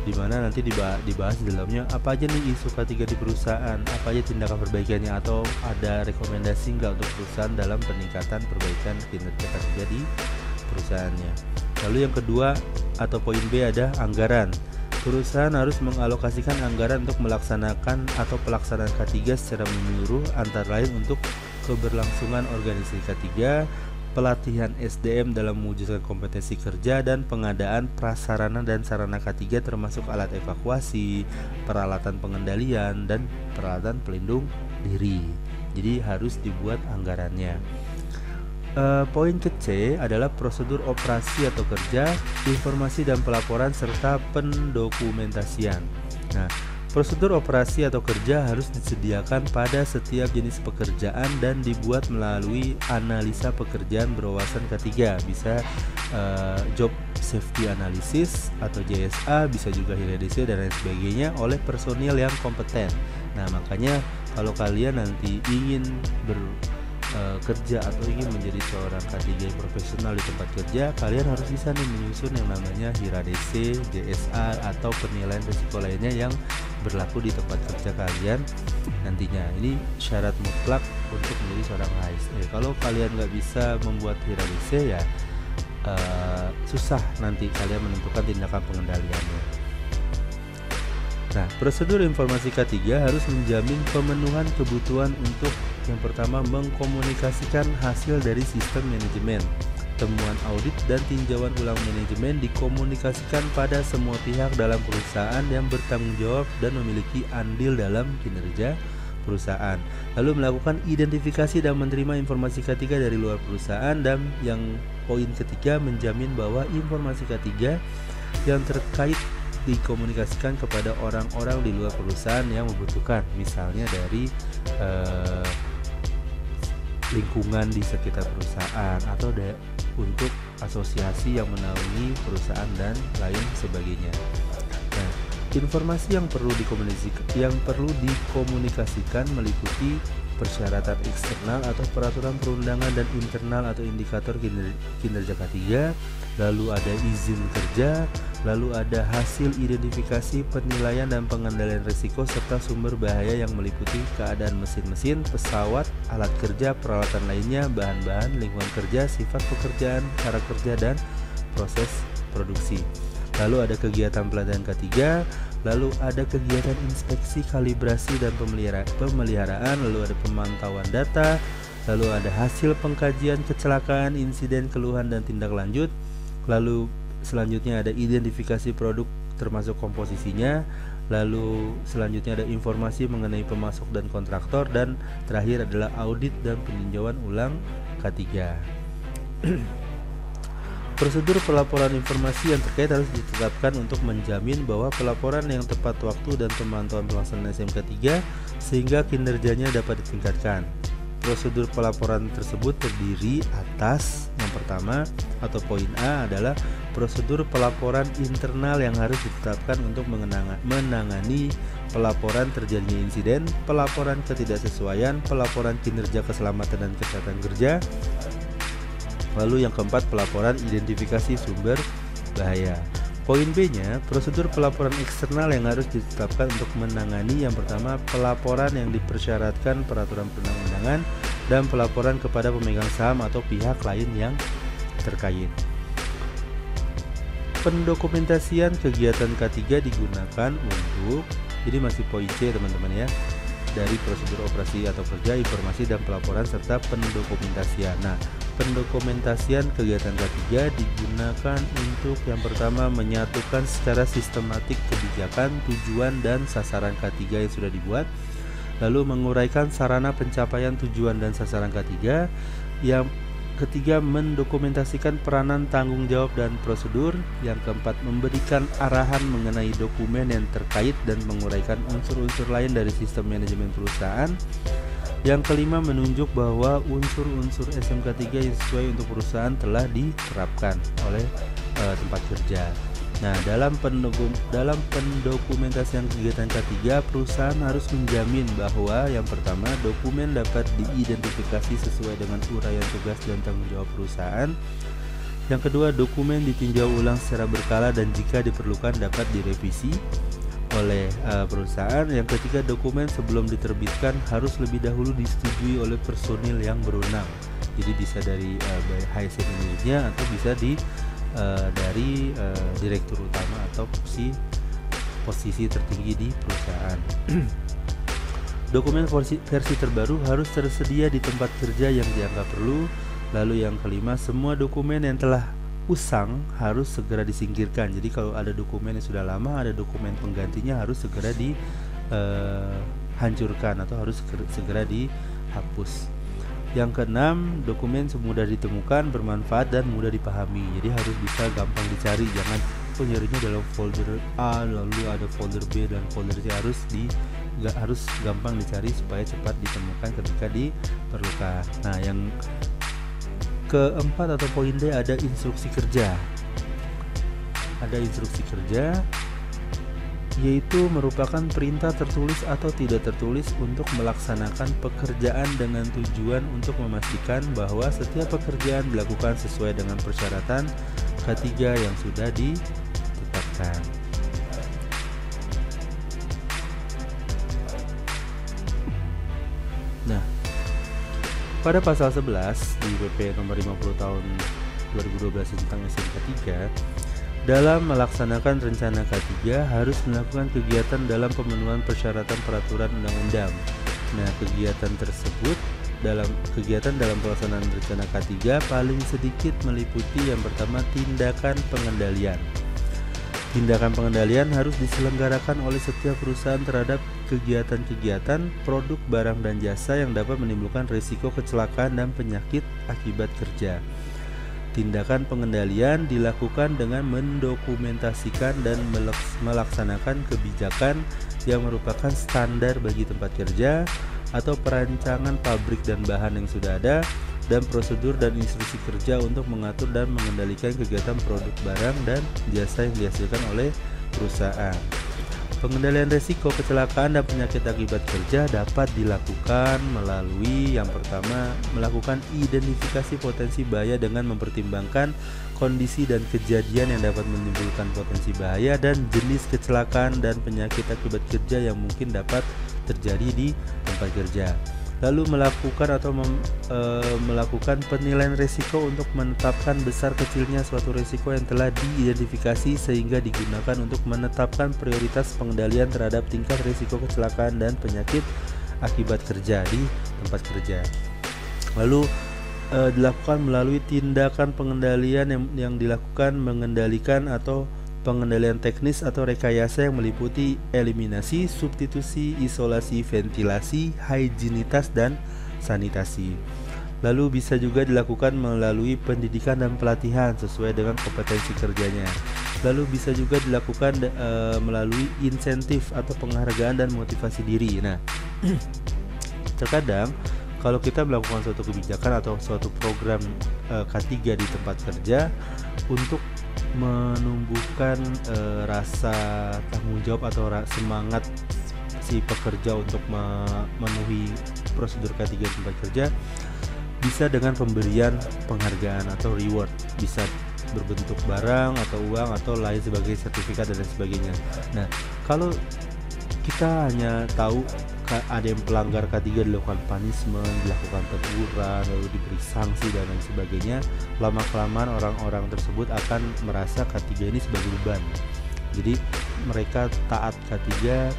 di mana nanti dibahas di dalamnya apa aja nih isu K3 di perusahaan, apa aja tindakan perbaikannya, atau ada rekomendasi nggak untuk perusahaan dalam peningkatan perbaikan kinerja K3 di perusahaannya. Lalu yang kedua atau poin B ada anggaran. Perusahaan harus mengalokasikan anggaran untuk melaksanakan atau pelaksanaan K3 secara menyeluruh, antara lain untuk keberlangsungan organisasi K3, pelatihan SDM dalam mewujudkan kompetensi kerja, dan pengadaan prasarana dan sarana K3 termasuk alat evakuasi, peralatan pengendalian, dan peralatan pelindung diri. Jadi harus dibuat anggarannya. Poin ke C adalah prosedur operasi atau kerja, informasi dan pelaporan serta pendokumentasian. Nah, prosedur operasi atau kerja harus disediakan pada setiap jenis pekerjaan dan dibuat melalui analisa pekerjaan berwawasan K3, bisa job safety analysis atau JSA, bisa juga HIRDC dan lain sebagainya oleh personil yang kompeten. Nah, makanya kalau kalian nanti ingin kerja atau ingin menjadi seorang K3 profesional di tempat kerja, kalian harus bisa nih menyusun yang namanya HIRDC, JSA atau penilaian risiko lainnya yang berlaku di tempat kerja kalian nantinya. Ini syarat mutlak untuk menjadi seorang HSE. Kalau kalian nggak bisa membuat HIRDC, ya susah nanti kalian menentukan tindakan pengendaliannya. Nah, prosedur informasi K3 harus menjamin pemenuhan kebutuhan untuk yang pertama, mengkomunikasikan hasil dari sistem manajemen. Temuan audit dan tinjauan ulang manajemen dikomunikasikan pada semua pihak dalam perusahaan yang bertanggung jawab dan memiliki andil dalam kinerja perusahaan. Lalu melakukan identifikasi dan menerima informasi K3 dari luar perusahaan, dan yang poin ketiga, menjamin bahwa informasi K3 yang terkait dikomunikasikan kepada orang-orang di luar perusahaan yang membutuhkan, misalnya dari lingkungan di sekitar perusahaan atau untuk asosiasi yang menaungi perusahaan dan lain sebagainya. Nah, informasi yang perlu dikomunikasikan meliputi persyaratan eksternal atau peraturan perundangan dan internal atau indikator kinerja K3, lalu ada izin kerja, lalu ada hasil identifikasi, penilaian dan pengendalian risiko, serta sumber bahaya yang meliputi keadaan mesin-mesin, pesawat, alat kerja, peralatan lainnya, bahan-bahan, lingkungan kerja, sifat pekerjaan, cara kerja, dan proses produksi. Lalu ada kegiatan pelatihan K3, lalu ada kegiatan inspeksi, kalibrasi, dan pemeliharaan, lalu ada pemantauan data, lalu ada hasil pengkajian kecelakaan, insiden, keluhan, dan tindak lanjut, lalu selanjutnya ada identifikasi produk termasuk komposisinya, lalu selanjutnya ada informasi mengenai pemasok dan kontraktor, dan terakhir adalah audit dan peninjauan ulang K3. Prosedur pelaporan informasi yang terkait harus ditetapkan untuk menjamin bahwa pelaporan yang tepat waktu dan pemantauan pelaksanaan SMK 3 sehingga kinerjanya dapat ditingkatkan. Prosedur pelaporan tersebut terdiri atas yang pertama atau poin A adalah prosedur pelaporan internal yang harus ditetapkan untuk menangani pelaporan terjadinya insiden, pelaporan ketidaksesuaian, pelaporan kinerja keselamatan dan kesehatan kerja. Lalu yang keempat, pelaporan identifikasi sumber bahaya. Poin B-nya, prosedur pelaporan eksternal yang harus ditetapkan untuk menangani yang pertama, pelaporan yang dipersyaratkan peraturan perundang-undangan, dan pelaporan kepada pemegang saham atau pihak lain yang terkait. Pendokumentasian kegiatan K3 digunakan untuk, ini masih poin C teman-teman ya, dari prosedur operasi atau kerja, informasi dan pelaporan serta pendokumentasian. Nah, pendokumentasian kegiatan K3 digunakan untuk yang pertama, menyatukan secara sistematik kebijakan, tujuan, dan sasaran K3 yang sudah dibuat, lalu menguraikan sarana pencapaian tujuan dan sasaran K3. Yang ketiga, mendokumentasikan peranan, tanggung jawab, dan prosedur. Yang keempat, memberikan arahan mengenai dokumen yang terkait dan menguraikan unsur-unsur lain dari sistem manajemen perusahaan. Yang kelima, menunjuk bahwa unsur-unsur SMK 3 yang sesuai untuk perusahaan telah diterapkan oleh tempat kerja. Nah, dalam pendokumentasian kegiatan K3, perusahaan harus menjamin bahwa yang pertama, dokumen dapat diidentifikasi sesuai dengan uraian tugas dan tanggung jawab perusahaan. Yang kedua, dokumen ditinjau ulang secara berkala dan jika diperlukan dapat direvisi oleh perusahaan. Yang ketiga, dokumen sebelum diterbitkan harus lebih dahulu disetujui oleh personil yang berwenang. Jadi bisa dari HSE manajernya atau bisa dari direktur utama atau si posisi tertinggi di perusahaan. Dokumen versi terbaru harus tersedia di tempat kerja yang dianggap perlu. Lalu yang kelima, semua dokumen yang telah usang harus segera disingkirkan. Jadi kalau ada dokumen yang sudah lama, ada dokumen penggantinya harus segera dihancurkan atau harus segera dihapus. Yang keenam, dokumen semudah ditemukan, bermanfaat dan mudah dipahami. Jadi harus bisa gampang dicari, jangan nyarinya dalam folder A lalu ada folder B dan folder C, harus gampang dicari supaya cepat ditemukan ketika diperlukan. Nah, yang keempat atau poin D ada instruksi kerja. Ada instruksi kerja, yaitu merupakan perintah tertulis atau tidak tertulis untuk melaksanakan pekerjaan dengan tujuan untuk memastikan bahwa setiap pekerjaan dilakukan sesuai dengan persyaratan K3 yang sudah ditetapkan. Nah, pada pasal 11 di PP nomor 50 tahun 2012 tentang SMK 3, dalam melaksanakan rencana K3 harus melakukan kegiatan dalam pemenuhan persyaratan peraturan undang-undang. Nah, kegiatan dalam pelaksanaan rencana K3 paling sedikit meliputi yang pertama, tindakan pengendalian. Tindakan pengendalian harus diselenggarakan oleh setiap perusahaan terhadap kegiatan-kegiatan, produk, barang, dan jasa yang dapat menimbulkan risiko kecelakaan dan penyakit akibat kerja. Tindakan pengendalian dilakukan dengan mendokumentasikan dan melaksanakan kebijakan yang merupakan standar bagi tempat kerja atau perancangan pabrik dan bahan yang sudah ada, dan prosedur dan instruksi kerja untuk mengatur dan mengendalikan kegiatan produk, barang, dan jasa yang dihasilkan oleh perusahaan. Pengendalian risiko kecelakaan dan penyakit akibat kerja dapat dilakukan melalui yang pertama, melakukan identifikasi potensi bahaya dengan mempertimbangkan kondisi dan kejadian yang dapat menimbulkan potensi bahaya dan jenis kecelakaan dan penyakit akibat kerja yang mungkin dapat terjadi di tempat kerja. Lalu melakukan penilaian risiko untuk menetapkan besar kecilnya suatu risiko yang telah diidentifikasi sehingga digunakan untuk menetapkan prioritas pengendalian terhadap tingkat risiko kecelakaan dan penyakit akibat kerja di tempat kerja. Lalu dilakukan melalui tindakan pengendalian yang dilakukan mengendalikan atau pengendalian teknis atau rekayasa yang meliputi eliminasi, substitusi, isolasi, ventilasi, higienitas, dan sanitasi. Lalu bisa juga dilakukan melalui pendidikan dan pelatihan sesuai dengan kompetensi kerjanya. Lalu bisa juga dilakukan melalui insentif atau penghargaan dan motivasi diri. Nah, terkadang kalau kita melakukan suatu kebijakan atau suatu program K3 di tempat kerja untuk menumbuhkan rasa tanggung jawab atau semangat si pekerja untuk memenuhi prosedur K3 di tempat kerja, bisa dengan pemberian penghargaan atau reward, bisa berbentuk barang atau uang atau lain sebagai sertifikat dan lain sebagainya. Nah, kalau kita hanya tahu ada yang pelanggar K3 dilakukan punishment, dilakukan teguran, lalu diberi sanksi dan lain sebagainya, lama-kelamaan orang-orang tersebut akan merasa K3 ini sebagai beban. Jadi mereka taat K3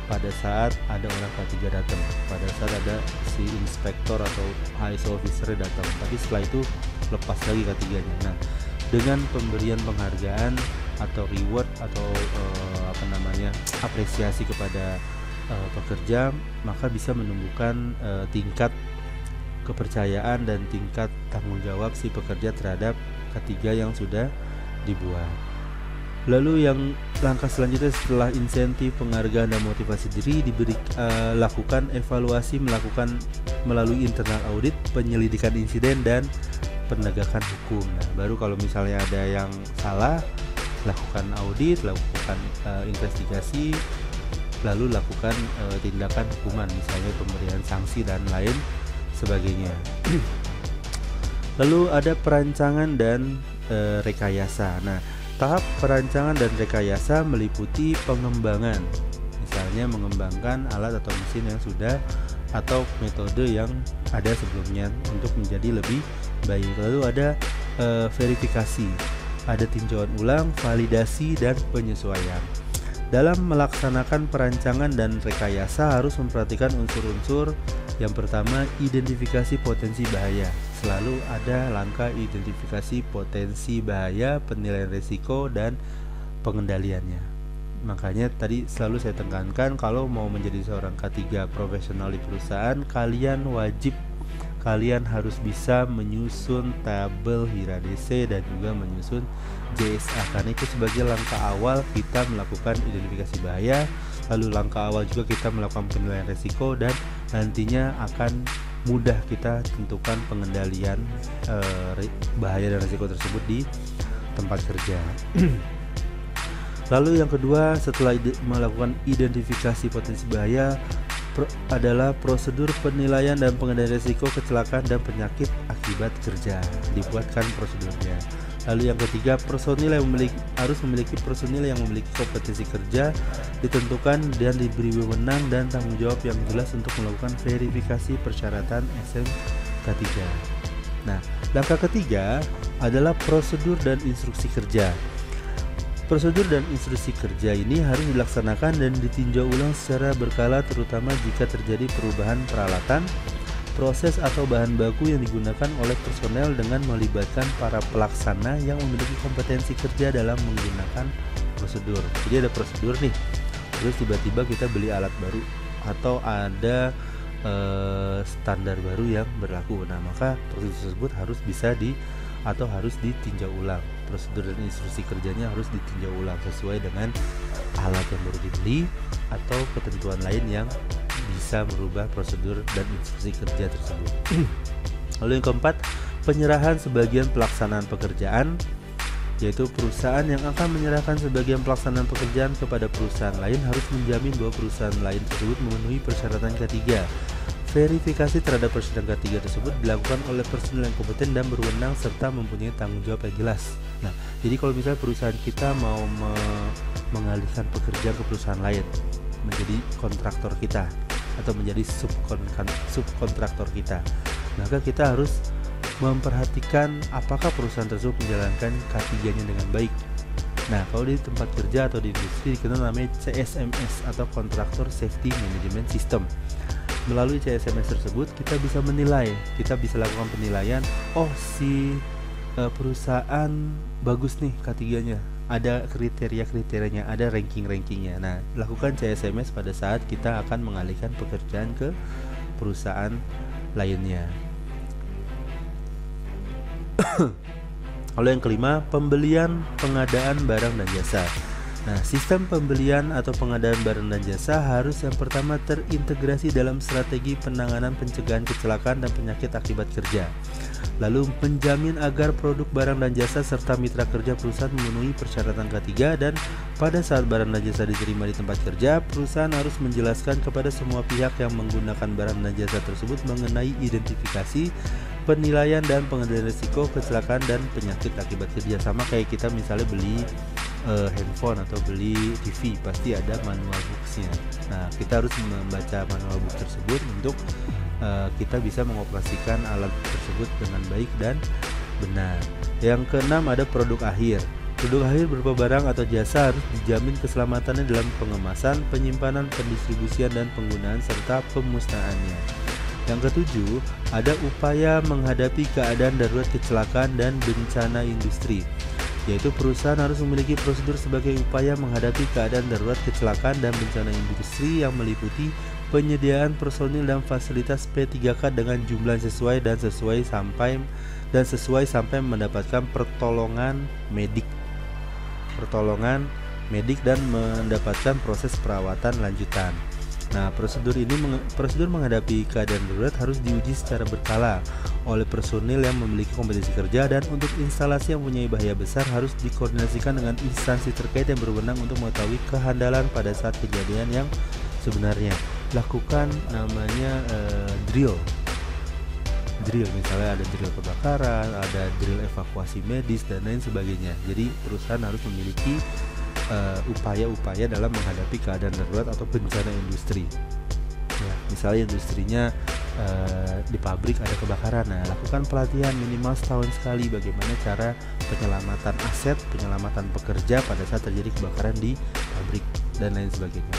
pada saat ada orang K3 datang, pada saat ada si inspektor atau HSO officer datang, tapi setelah itu lepas lagi K3-nya. Nah, dengan pemberian penghargaan atau reward atau apresiasi kepada pekerja, maka bisa menumbuhkan tingkat kepercayaan dan tingkat tanggung jawab si pekerja terhadap K3 yang sudah dibuat. Lalu yang langkah selanjutnya setelah insentif, penghargaan, dan motivasi diri, lakukan evaluasi melalui internal audit, penyelidikan insiden, dan penegakan hukum. Nah, baru kalau misalnya ada yang salah, lakukan audit, lakukan investigasi, lalu lakukan tindakan hukuman, misalnya pemberian sanksi dan lain sebagainya. Lalu ada perancangan dan rekayasa. Nah, tahap perancangan dan rekayasa meliputi pengembangan, misalnya mengembangkan alat atau mesin yang sudah atau metode yang ada sebelumnya untuk menjadi lebih baik. Lalu ada verifikasi, ada tinjauan ulang, validasi, dan penyesuaian. Dalam melaksanakan perancangan dan rekayasa harus memperhatikan unsur-unsur. Yang pertama, identifikasi potensi bahaya. Selalu ada langkah identifikasi potensi bahaya, penilaian risiko, dan pengendaliannya. Makanya tadi selalu saya tekankan, kalau mau menjadi seorang K3 profesional di perusahaan, kalian harus bisa menyusun tabel Hiradese dan juga menyusun JSA, karena itu sebagai langkah awal kita melakukan identifikasi bahaya. Lalu langkah awal juga kita melakukan penilaian risiko, dan nantinya akan mudah kita tentukan pengendalian bahaya dan risiko tersebut di tempat kerja. Lalu yang kedua, setelah melakukan identifikasi potensi bahaya adalah prosedur penilaian dan pengendalian risiko kecelakaan dan penyakit akibat kerja. Dibuatkan prosedurnya. Lalu yang ketiga, harus memiliki personil yang memiliki kompetensi kerja, ditentukan dan diberi wewenang dan tanggung jawab yang jelas untuk melakukan verifikasi persyaratan SMK3. Nah, langkah ketiga adalah prosedur dan instruksi kerja. Prosedur dan instruksi kerja ini harus dilaksanakan dan ditinjau ulang secara berkala, terutama jika terjadi perubahan peralatan, proses atau bahan baku yang digunakan oleh personel dengan melibatkan para pelaksana yang memiliki kompetensi kerja dalam menggunakan prosedur. Jadi ada prosedur nih, terus tiba-tiba kita beli alat baru atau ada standar baru yang berlaku. Nah, maka prosedur tersebut harus harus ditinjau ulang. Prosedur dan instruksi kerjanya harus ditinjau ulang sesuai dengan alat yang baru dibeli atau ketentuan lain yang bisa merubah prosedur dan instruksi kerja tersebut. Lalu yang keempat, penyerahan sebagian pelaksanaan pekerjaan, yaitu perusahaan yang akan menyerahkan sebagian pelaksanaan pekerjaan kepada perusahaan lain harus menjamin bahwa perusahaan lain tersebut memenuhi persyaratan ketiga. Verifikasi terhadap persyaratan ketiga tersebut dilakukan oleh personel yang kompeten dan berwenang serta mempunyai tanggung jawab yang jelas. Nah, jadi kalau misalnya perusahaan kita mau mengalihkan pekerjaan ke perusahaan lain, menjadi kontraktor kita atau menjadi subkontraktor kita, maka kita harus memperhatikan apakah perusahaan tersebut menjalankan K3-nya dengan baik. Nah, kalau di tempat kerja atau di industri dikenal namanya CSMS atau Contractor Safety Management System. Melalui CSMS tersebut kita bisa menilai, kita bisa lakukan penilaian, oh si perusahaan bagus nih K3-nya, ada kriteria-kriterianya, ada ranking-rankingnya. Nah, lakukan CSMS pada saat kita akan mengalihkan pekerjaan ke perusahaan lainnya. Lalu yang kelima, pembelian pengadaan barang dan jasa. Nah, sistem pembelian atau pengadaan barang dan jasa harus yang pertama terintegrasi dalam strategi penanganan pencegahan kecelakaan dan penyakit akibat kerja. Lalu menjamin agar produk barang dan jasa serta mitra kerja perusahaan memenuhi persyaratan K3, dan pada saat barang dan jasa diterima di tempat kerja, perusahaan harus menjelaskan kepada semua pihak yang menggunakan barang dan jasa tersebut mengenai identifikasi, penilaian dan pengendalian risiko kecelakaan dan penyakit akibat kerja. Sama kayak kita misalnya beli handphone atau beli TV, pasti ada manual books-nya. Nah, kita harus membaca manual book tersebut untuk kita bisa mengoperasikan alat tersebut dengan baik dan benar. Yang keenam, ada produk akhir. Produk akhir berupa barang atau jasa harus dijamin keselamatannya dalam pengemasan, penyimpanan, pendistribusian, dan penggunaan serta pemusnahannya. Yang ketujuh, ada upaya menghadapi keadaan darurat kecelakaan dan bencana industri, yaitu perusahaan harus memiliki prosedur sebagai upaya menghadapi keadaan darurat kecelakaan dan bencana industri yang meliputi penyediaan personil dan fasilitas P3K dengan jumlah sesuai sampai mendapatkan pertolongan medik dan mendapatkan proses perawatan lanjutan. Nah, prosedur menghadapi keadaan darurat harus diuji secara berkala oleh personil yang memiliki kompetensi kerja, dan untuk instalasi yang mempunyai bahaya besar harus dikoordinasikan dengan instansi terkait yang berwenang untuk mengetahui kehandalan pada saat kejadian yang sebenarnya. Lakukan namanya drill, misalnya ada drill kebakaran, ada drill evakuasi medis dan lain sebagainya. Jadi perusahaan harus memiliki upaya-upaya dalam menghadapi keadaan darurat atau bencana industri. Ya, misalnya industrinya di pabrik ada kebakaran. Nah, lakukan pelatihan minimal setahun sekali bagaimana cara penyelamatan aset, penyelamatan pekerja pada saat terjadi kebakaran di pabrik dan lain sebagainya.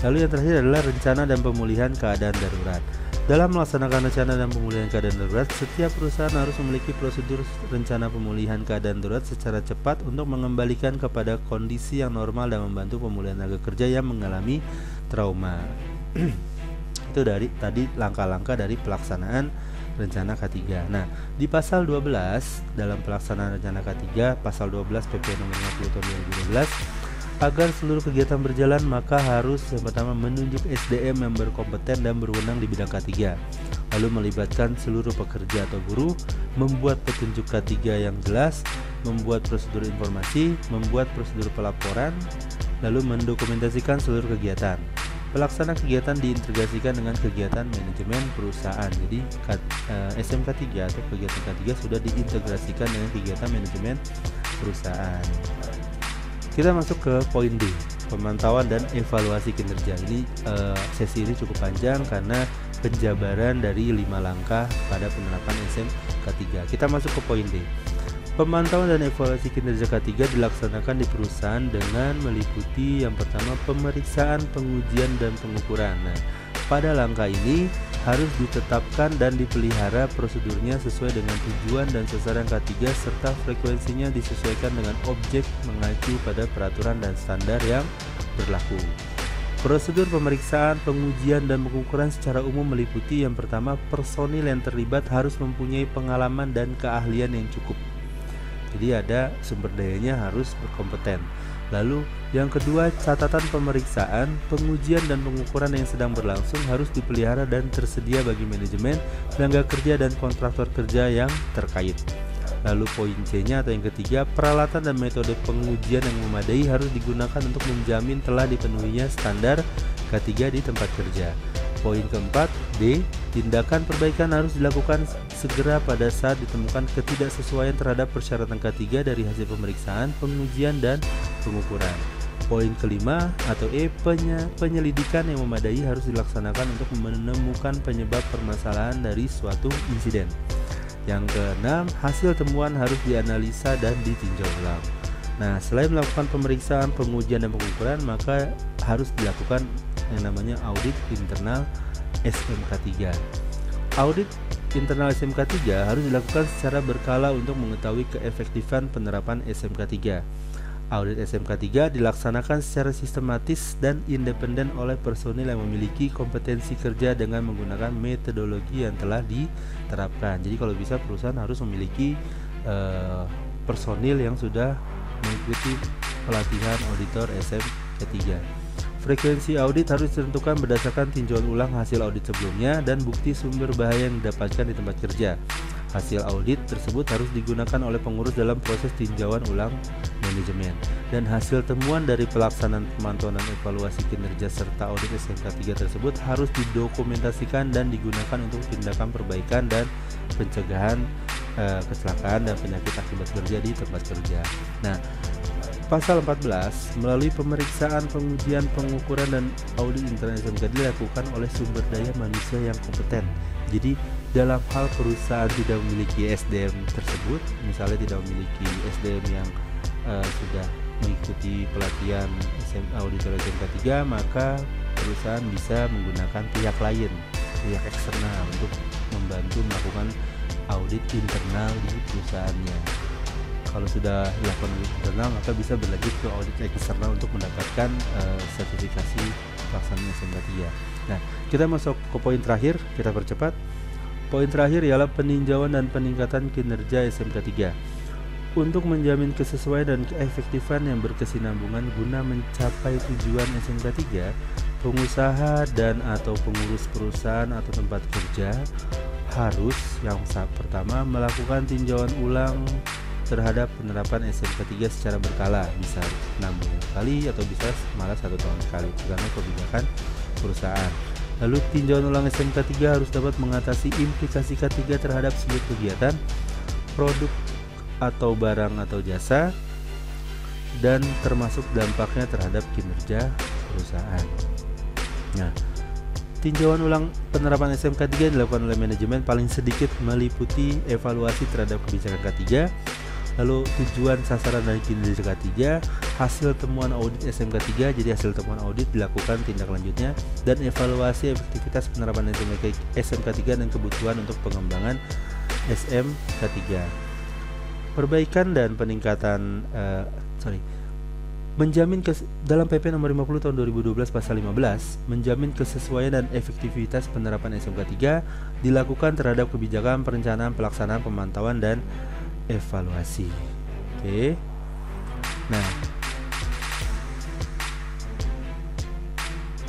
Lalu yang terakhir adalah rencana dan pemulihan keadaan darurat. Dalam melaksanakan rencana dan pemulihan keadaan darurat, setiap perusahaan harus memiliki prosedur rencana pemulihan keadaan darurat secara cepat untuk mengembalikan kepada kondisi yang normal dan membantu pemulihan tenaga kerja yang mengalami trauma. Itu dari tadi langkah-langkah dari pelaksanaan rencana K3. Nah, di pasal 12 dalam pelaksanaan rencana K3, pasal 12 PP nomor 50 tahun 2012, agar seluruh kegiatan berjalan maka harus yang pertama menunjuk SDM yang berkompeten dan berwenang di bidang K3, lalu melibatkan seluruh pekerja atau buruh, membuat petunjuk K3 yang jelas, membuat prosedur informasi, membuat prosedur pelaporan, lalu mendokumentasikan seluruh kegiatan. Pelaksana kegiatan diintegrasikan dengan kegiatan manajemen perusahaan. Jadi SMK 3 atau kegiatan K3 sudah diintegrasikan dengan kegiatan manajemen perusahaan. Kita masuk ke poin D, pemantauan dan evaluasi kinerja. Ini sesi ini cukup panjang karena penjabaran dari 5 langkah pada penerapan SMK 3. Kita masuk ke poin D. Pemantauan dan evaluasi kinerja K3 dilaksanakan di perusahaan dengan meliputi yang pertama pemeriksaan, pengujian, dan pengukuran. Nah, pada langkah ini harus ditetapkan dan dipelihara prosedurnya sesuai dengan tujuan dan sasaran K3 serta frekuensinya disesuaikan dengan objek mengacu pada peraturan dan standar yang berlaku. Prosedur pemeriksaan, pengujian, dan pengukuran secara umum meliputi yang pertama personil yang terlibat harus mempunyai pengalaman dan keahlian yang cukup. Jadi ada sumber dayanya harus berkompeten. Lalu yang kedua, catatan pemeriksaan, pengujian, dan pengukuran yang sedang berlangsung harus dipelihara dan tersedia bagi manajemen, tenaga kerja, dan kontraktor kerja yang terkait. Lalu poin C-nya atau yang ketiga, peralatan dan metode pengujian yang memadai harus digunakan untuk menjamin telah dipenuhinya standar K3 di tempat kerja. Poin keempat, D, tindakan perbaikan harus dilakukan segera pada saat ditemukan ketidaksesuaian terhadap persyaratan K3 dari hasil pemeriksaan, pengujian, dan pengukuran. Poin kelima atau E, penyelidikan yang memadai harus dilaksanakan untuk menemukan penyebab permasalahan dari suatu insiden. Yang keenam, hasil temuan harus dianalisa dan ditinjau ulang. Nah, selain melakukan pemeriksaan, pengujian, dan pengukuran, maka harus dilakukan yang namanya audit internal SMK 3. Audit internal SMK 3 harus dilakukan secara berkala untuk mengetahui keefektifan penerapan SMK 3. Audit SMK 3 dilaksanakan secara sistematis dan independen oleh personil yang memiliki kompetensi kerja dengan menggunakan metodologi yang telah diterapkan. Jadi kalau bisa perusahaan harus memiliki personil yang sudah mengikuti pelatihan auditor SMK 3. Frekuensi audit harus ditentukan berdasarkan tinjauan ulang hasil audit sebelumnya dan bukti sumber bahaya yang didapatkan di tempat kerja. Hasil audit tersebut harus digunakan oleh pengurus dalam proses tinjauan ulang manajemen. Dan hasil temuan dari pelaksanaan pemantauan dan evaluasi kinerja serta audit SMK 3 tersebut harus didokumentasikan dan digunakan untuk tindakan perbaikan dan pencegahan kecelakaan dan penyakit akibat kerja di tempat kerja. Nah, Pasal 14, melalui pemeriksaan, pengujian, pengukuran, dan audit internal SMK dilakukan oleh sumber daya manusia yang kompeten. Jadi dalam hal perusahaan tidak memiliki SDM tersebut, misalnya tidak memiliki SDM yang sudah mengikuti pelatihan auditor SMK 3, maka perusahaan bisa menggunakan pihak lain, pihak eksternal untuk membantu melakukan audit internal di perusahaannya. Kalau sudah dilakukan audit internal, maka bisa berlanjut ke audit eksternal untuk mendapatkan sertifikasi pelaksanaan SMK 3. Nah, kita masuk ke poin terakhir, kita percepat. Poin terakhir ialah peninjauan dan peningkatan kinerja SMK 3. Untuk menjamin kesesuaian dan keefektifan yang berkesinambungan guna mencapai tujuan SMK 3, pengusaha dan atau pengurus perusahaan atau tempat kerja harus yang pertama melakukan tinjauan ulang terhadap penerapan SMK 3 secara berkala, bisa 6 bulan sekali atau bisa malah 1 tahun sekali, tergantung kebijakan perusahaan. Lalu tinjauan ulang SMK 3 harus dapat mengatasi implikasi K3 terhadap seluruh kegiatan, produk atau barang atau jasa, dan termasuk dampaknya terhadap kinerja perusahaan. Nah, Tinjauan ulang penerapan SMK 3 dilakukan oleh manajemen paling sedikit meliputi evaluasi terhadap kebijakan K3, lalu tujuan, sasaran, dan kinerja K3, hasil temuan audit SMK 3, jadi hasil temuan audit dilakukan tindak lanjutnya, dan evaluasi efektivitas penerapan SMK 3 dan kebutuhan untuk pengembangan SMK 3. Perbaikan dan peningkatan dalam PP nomor 50 tahun 2012 pasal 15 menjamin kesesuaian dan efektivitas penerapan SMK 3 dilakukan terhadap kebijakan perencanaan, pelaksanaan, pemantauan, dan evaluasi. Oke. Nah,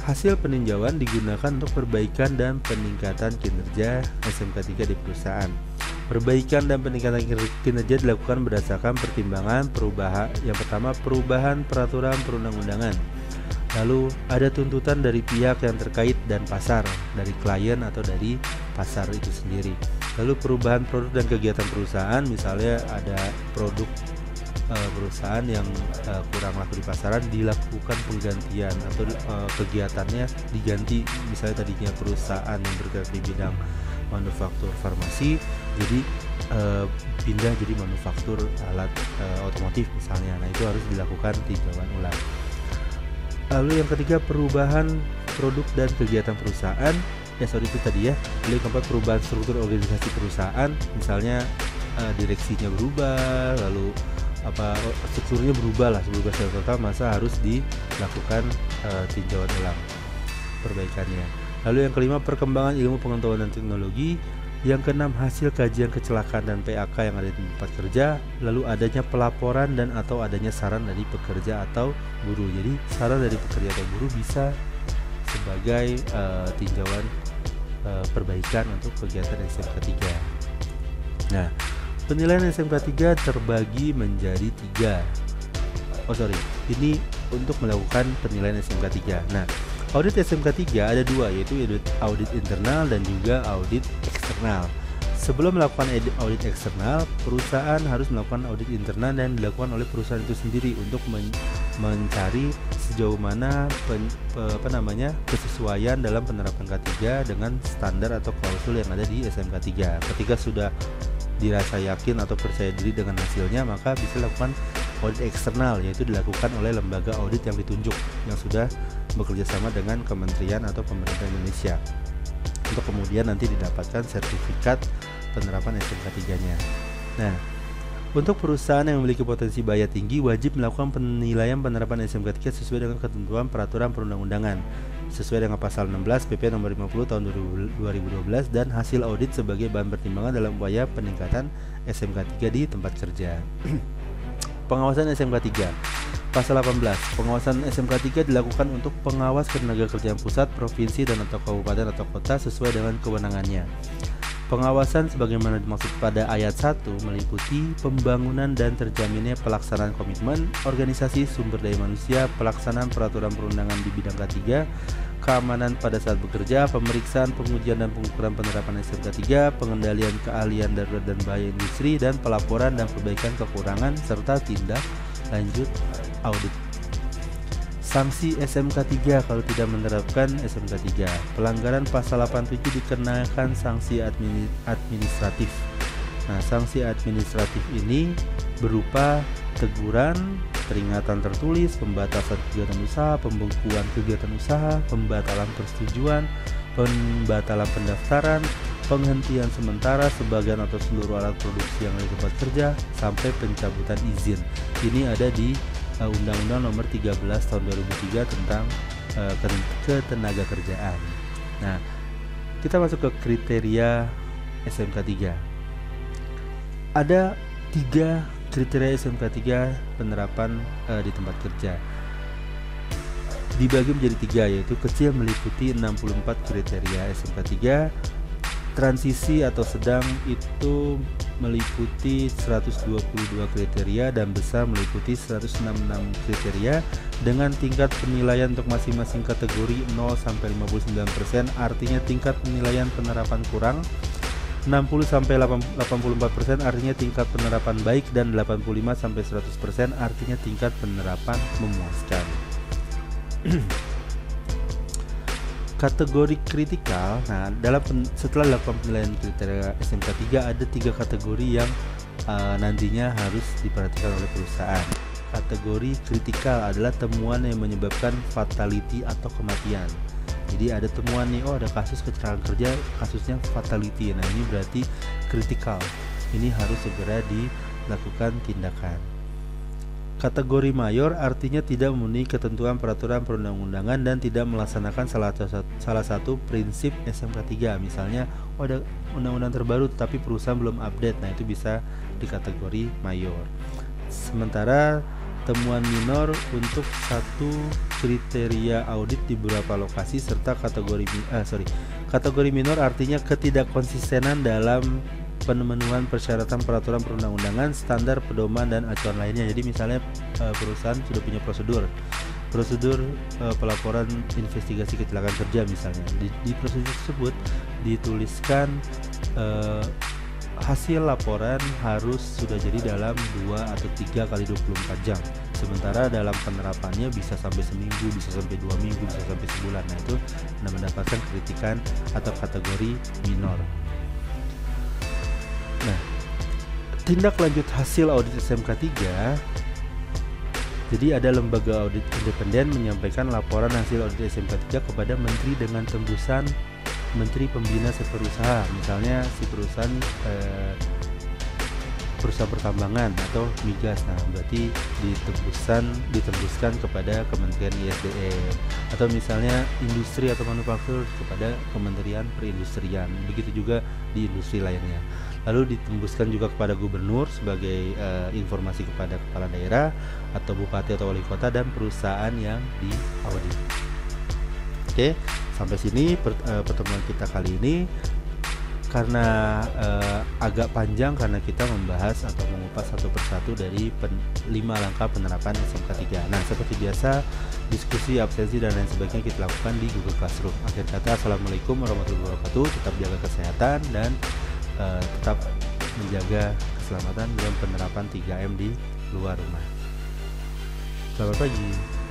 hasil peninjauan digunakan untuk perbaikan dan peningkatan kinerja SMK 3 di perusahaan. Perbaikan dan peningkatan kinerja dilakukan berdasarkan pertimbangan yang pertama, perubahan peraturan perundang-undangan. Lalu ada tuntutan dari pihak yang terkait dan pasar, dari klien atau dari pasar itu sendiri. Lalu perubahan produk dan kegiatan perusahaan, misalnya ada produk perusahaan yang kurang laku di pasaran, dilakukan penggantian atau kegiatannya diganti. Misalnya tadinya perusahaan yang bergerak di bidang manufaktur farmasi, jadi pindah jadi manufaktur alat otomotif misalnya. Nah, itu harus dilakukan tinjauan ulang. Lalu yang ketiga, perubahan produk dan kegiatan perusahaan. Itu tadi ya. Lalu yang keempat, perubahan struktur organisasi perusahaan, misalnya direksinya berubah, lalu strukturnya berubah secara total, masa harus dilakukan tinjauan ulang perbaikannya. Lalu yang kelima, perkembangan ilmu pengetahuan dan teknologi. Yang keenam, hasil kajian kecelakaan dan PAK yang ada di tempat kerja. Lalu adanya pelaporan dan atau adanya saran dari pekerja atau buruh. Jadi saran dari pekerja atau buruh bisa sebagai tinjauan perbaikan untuk kegiatan SMK 3. Nah, penilaian SMK 3 terbagi menjadi 3. Ini untuk melakukan penilaian SMK 3. Nah, audit SMK 3 ada 2, yaitu audit internal dan juga audit eksternal. Sebelum melakukan audit eksternal, perusahaan harus melakukan audit internal dan dilakukan oleh perusahaan itu sendiri untuk mencari sejauh mana kesesuaian dalam penerapan K3 dengan standar atau klausul yang ada di SMK 3. Ketika sudah dirasa yakin atau percaya diri dengan hasilnya, maka bisa dilakukan audit eksternal, yaitu dilakukan oleh lembaga audit yang ditunjuk yang sudah bekerja sama dengan kementerian atau pemerintah Indonesia, untuk kemudian nanti didapatkan sertifikat penerapan SMK 3-nya. Nah, untuk perusahaan yang memiliki potensi bahaya tinggi wajib melakukan penilaian penerapan SMK 3 sesuai dengan ketentuan peraturan perundang-undangan sesuai dengan pasal 16 PP nomor 50 tahun 2012 dan hasil audit sebagai bahan pertimbangan dalam upaya peningkatan SMK 3 di tempat kerja. Pengawasan SMK 3. Pasal 18. Pengawasan SMK 3 dilakukan untuk pengawas ketenagakerjaan pusat, provinsi, dan atau kabupaten atau kota sesuai dengan kewenangannya. Pengawasan sebagaimana dimaksud pada ayat 1 meliputi pembangunan dan terjaminnya pelaksanaan komitmen organisasi sumber daya manusia, pelaksanaan peraturan perundangan di bidang K3, keamanan pada saat bekerja, pemeriksaan, pengujian dan pengukuran penerapan SMK 3, pengendalian keahlian darurat dan bahaya industri, dan pelaporan dan perbaikan kekurangan serta tindak lanjut audit. Sanksi SMK 3 kalau tidak menerapkan SMK 3. Pelanggaran pasal 87 dikenakan sanksi administratif. Nah, sanksi administratif ini berupa teguran, peringatan tertulis, pembatasan kegiatan usaha, pembekuan kegiatan usaha, pembatalan persetujuan, pembatalan pendaftaran, penghentian sementara sebagian atau seluruh alat produksi yang ada di tempat kerja, sampai pencabutan izin. Ini ada di Undang-Undang Nomor 13 Tahun 2003 tentang ketenagakerjaan. Nah, kita masuk ke kriteria SMK 3. Ada 3 kriteria SMK 3 penerapan di tempat kerja. Dibagi menjadi 3, yaitu kecil meliputi 64 kriteria SMK 3, transisi atau sedang itu meliputi 122 kriteria, dan besar meliputi 166 kriteria dengan tingkat penilaian untuk masing-masing kategori 0 sampai 59%, artinya tingkat penilaian penerapan kurang, 60 sampai 84% artinya tingkat penerapan baik, dan 85 sampai 100% artinya tingkat penerapan memuaskan. Kategori kritikal. Nah, setelah dilakukan penilaian kriteria SMK 3 ada 3 kategori yang nantinya harus diperhatikan oleh perusahaan. Kategori kritikal adalah temuan yang menyebabkan fatality atau kematian. Jadi ada temuan nih, ada kasus kecelakaan kerja, kasusnya fatality. Nah, ini berarti kritikal. Ini harus segera dilakukan tindakan. Kategori mayor artinya tidak memenuhi ketentuan peraturan perundang-undangan dan tidak melaksanakan salah satu prinsip SMK 3. Misalnya, ada undang-undang terbaru tapi perusahaan belum update. Nah, itu bisa di kategori mayor. Sementara temuan minor untuk satu kriteria audit di beberapa lokasi serta kategori minor artinya ketidakkonsistenan dalam pemenuhan persyaratan peraturan perundang-undangan, standar, pedoman, dan acuan lainnya. Jadi misalnya perusahaan sudah punya prosedur pelaporan investigasi kecelakaan kerja misalnya. Di prosedur tersebut dituliskan hasil laporan harus sudah jadi dalam 2 atau 3 kali 24 jam. Sementara dalam penerapannya bisa sampai seminggu, bisa sampai 2 minggu, bisa sampai sebulan. Nah, itu mendapatkan kritikan atau kategori minor. Nah, tindak lanjut hasil audit SMK 3. Jadi ada lembaga audit independen menyampaikan laporan hasil audit SMK 3 kepada menteri dengan tembusan menteri pembina seperusahaan. Misalnya si perusahaan pertambangan atau migas. Nah, berarti ditembuskan kepada Kementerian ISDM, atau misalnya industri atau manufaktur kepada Kementerian Perindustrian. Begitu juga di industri lainnya. Lalu ditembuskan juga kepada gubernur sebagai informasi kepada kepala daerah atau bupati atau wali kota dan perusahaan yang diaudit. Oke, sampai sini pertemuan kita kali ini. Karena agak panjang karena kita membahas atau mengupas satu persatu dari 5 langkah penerapan SMK 3. Nah, seperti biasa, diskusi, absensi, dan lain sebagainya kita lakukan di Google Classroom. Akhir kata, Assalamualaikum warahmatullahi wabarakatuh. Tetap jaga kesehatan dan tetap menjaga keselamatan dalam penerapan 3M di luar rumah. Selamat pagi.